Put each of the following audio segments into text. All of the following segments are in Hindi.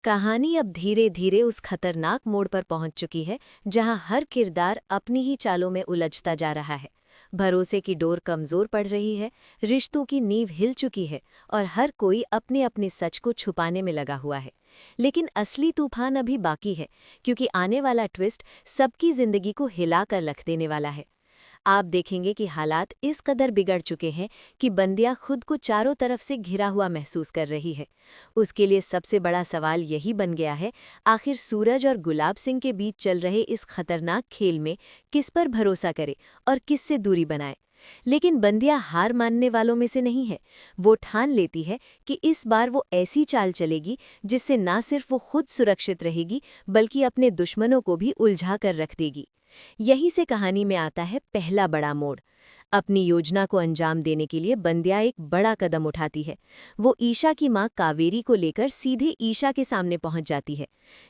कहानी अब धीरे धीरे उस खतरनाक मोड़ पर पहुंच चुकी है जहां हर किरदार अपनी ही चालों में उलझता जा रहा है। भरोसे की डोर कमजोर पड़ रही है, रिश्तों की नींव हिल चुकी है और हर कोई अपने अपने सच को छुपाने में लगा हुआ है। लेकिन असली तूफान अभी बाकी है, क्योंकि आने वाला ट्विस्ट सबकी जिंदगी को हिला कर रख देने वाला है। आप देखेंगे कि हालात इस कदर बिगड़ चुके हैं कि बंदिया खुद को चारों तरफ से घिरा हुआ महसूस कर रही है। उसके लिए सबसे बड़ा सवाल यही बन गया है, आखिर सूरज और गुलाब सिंह के बीच चल रहे इस खतरनाक खेल में किस पर भरोसा करे और किससे दूरी बनाए। लेकिन बंदिया हार मानने वालों में से नहीं है। वो ठान लेती है कि इस बार वो ऐसी चाल चलेगी जिससे ना सिर्फ वो खुद सुरक्षित रहेगी, बल्कि अपने दुश्मनों को भी उलझा कर रख देगी। यहीं से कहानी में आता है पहला बड़ा मोड़। अपनी योजना को अंजाम देने के लिए बंदिया एक बड़ा कदम उठाती है। वो ईशा की मां कावेरी को लेकर सीधे ईशा के सामने पहुंच जाती है।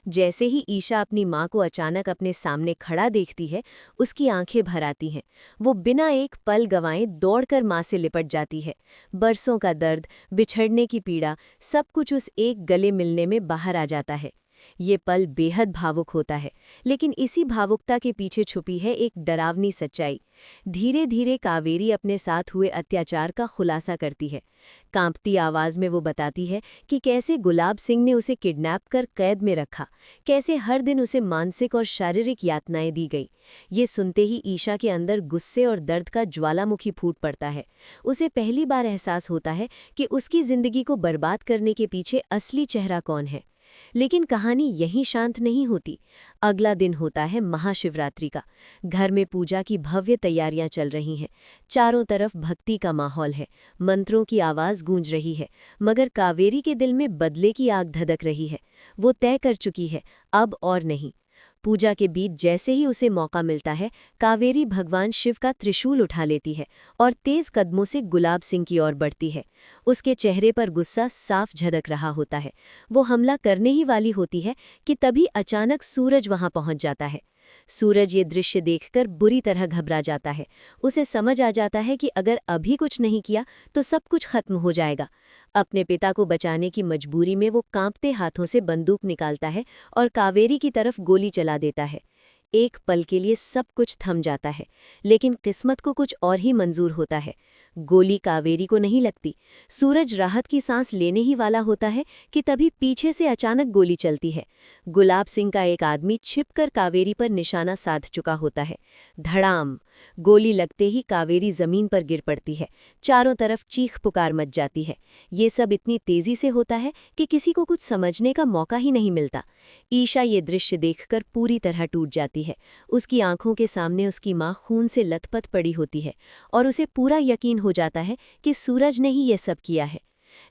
जैसे ही ईशा अपनी मां को अचानक अपने सामने खड़ा देखती है, उसकी आंखें भर आती हैं। वो बिना एक पल गंवाए दौड़कर मां से लिपट जाती है। बरसों का दर्द, बिछड़ने की पीड़ा, सब कुछ उस एक गले मिलने में बाहर आ जाता है। ये पल बेहद भावुक होता है, लेकिन इसी भावुकता के पीछे छुपी है एक डरावनी सच्चाई। धीरे धीरे कावेरी अपने साथ हुए अत्याचार का खुलासा करती है। कांपती आवाज में वो बताती है कि कैसे गुलाब सिंह ने उसे किडनैप कर कैद में रखा, कैसे हर दिन उसे मानसिक और शारीरिक यातनाएं दी गई। ये सुनते ही ईशा के अंदर गुस्से और दर्द का ज्वालामुखी फूट पड़ता है। उसे पहली बार एहसास होता है कि उसकी जिंदगी को बर्बाद करने के पीछे असली चेहरा कौन है। लेकिन कहानी यहीं शांत नहीं होती। अगला दिन होता है महाशिवरात्रि का। घर में पूजा की भव्य तैयारियां चल रही हैं। चारों तरफ भक्ति का माहौल है, मंत्रों की आवाज गूंज रही है, मगर कावेरी के दिल में बदले की आग धधक रही है। वो तय कर चुकी है, अब और नहीं। पूजा के बीच जैसे ही उसे मौका मिलता है, कावेरी भगवान शिव का त्रिशूल उठा लेती है और तेज कदमों से गुलाब सिंह की ओर बढ़ती है। उसके चेहरे पर गुस्सा साफ झलक रहा होता है। वो हमला करने ही वाली होती है कि तभी अचानक सूरज वहां पहुंच जाता है। सूरज ये दृश्य देखकर बुरी तरह घबरा जाता है। उसे समझ आ जाता है कि अगर अभी कुछ नहीं किया तो सब कुछ खत्म हो जाएगा। अपने पिता को बचाने की मजबूरी में वो कांपते हाथों से बंदूक निकालता है और कावेरी की तरफ गोली चला देता है। एक पल के लिए सब कुछ थम जाता है, लेकिन किस्मत को कुछ और ही मंजूर होता है। गोली कावेरी को नहीं लगती। सूरज राहत की सांस लेने ही वाला होता है कि तभी पीछे से अचानक गोली चलती है। गुलाब सिंह का एक आदमी छिपकर कावेरी पर निशाना साध चुका होता है। धड़ाम! गोली लगते ही कावेरी जमीन पर गिर पड़ती है। चारों तरफ चीख पुकार मच जाती है। ये सब इतनी तेजी से होता है कि किसी को कुछ समझने का मौका ही नहीं मिलता। ईशा ये दृश्य देखकर पूरी तरह टूट जाती है। उसकी आंखों के सामने उसकी मां खून से लथपथ पड़ी होती है और उसे पूरा यकीन हो जाता है कि सूरज ने ही ये सब किया है।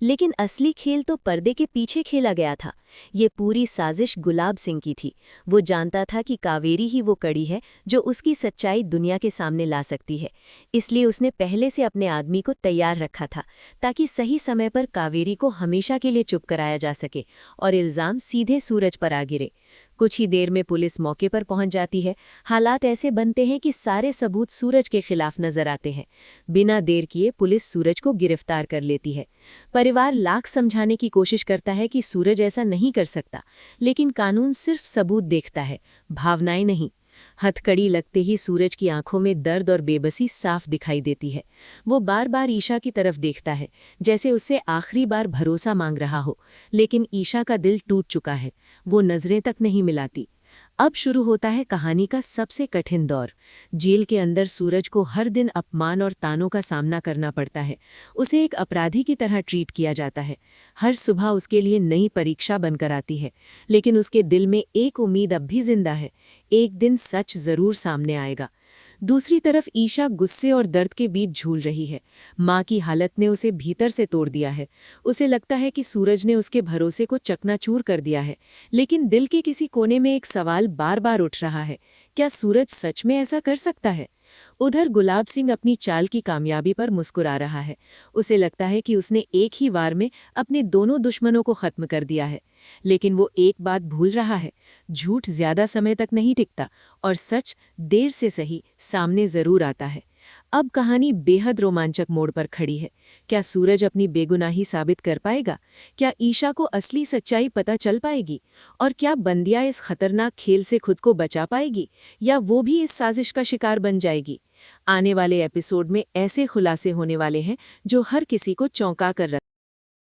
लेकिन असली खेल तो पर्दे के पीछे खेला गया था। ये पूरी साजिश गुलाब सिंह की थी। वो जानता था कि कावेरी ही वो कड़ी है जो उसकी सच्चाई दुनिया के सामने ला सकती है। इसलिए उसने पहले से अपने आदमी को तैयार रखा था, ताकि सही समय पर कावेरी को हमेशा के लिए चुप कराया जा सके और इल्जाम सीधे सूरज पर आ गिरे। कुछ ही देर में पुलिस मौके पर पहुंच जाती है। हालात ऐसे बनते हैं कि सारे सबूत सूरज के खिलाफ नजर आते हैं। बिना देर किए पुलिस सूरज को गिरफ्तार कर लेती है। परिवार लाख समझाने की कोशिश करता है कि सूरज ऐसा नहीं कर सकता, लेकिन कानून सिर्फ सबूत देखता है, भावनाएं नहीं। हथकड़ी लगते ही सूरज की आंखों में दर्द और बेबसी साफ दिखाई देती है। वो बार बार ईशा की तरफ देखता है, जैसे उससे आखिरी बार भरोसा मांग रहा हो, लेकिन ईशा का दिल टूट चुका है। वो नजरें तक नहीं मिलाती। अब शुरू होता है कहानी का सबसे कठिन दौर। जेल के अंदर सूरज को हर दिन अपमान और तानों का सामना करना पड़ता है। उसे एक अपराधी की तरह ट्रीट किया जाता है। हर सुबह उसके लिए नई परीक्षा बनकर आती है, लेकिन उसके दिल में एक उम्मीद अब भी जिंदा है। एक दिन सच जरूर सामने आएगा। दूसरी तरफ ईशा गुस्से और दर्द के बीच झूल रही है। माँ की हालत ने उसे भीतर से तोड़ दिया है। उसे लगता है कि सूरज ने उसके भरोसे को चकनाचूर कर दिया है, लेकिन दिल के किसी कोने में एक सवाल बार बार उठ रहा है, क्या सूरज सच में ऐसा कर सकता है? उधर गुलाब सिंह अपनी चाल की कामयाबी पर मुस्कुरा रहा है। उसे लगता है कि उसने एक ही वार में अपने दोनों दुश्मनों को खत्म कर दिया है। लेकिन वो एक बात भूल रहा है, झूठ ज्यादा समय तक नहीं टिकता और सच देर से सही सामने जरूर आता है। अब कहानी बेहद रोमांचक मोड़ पर खड़ी है, क्या सूरज अपनी बेगुनाही साबित कर पाएगा? क्या ईशा को असली सच्चाई पता चल पाएगी? और क्या बंदिया इस खतरनाक खेल से खुद को बचा पाएगी, या वो भी इस साजिश का शिकार बन जाएगी? आने वाले एपिसोड में ऐसे खुलासे होने वाले हैं जो हर किसी को चौंका कर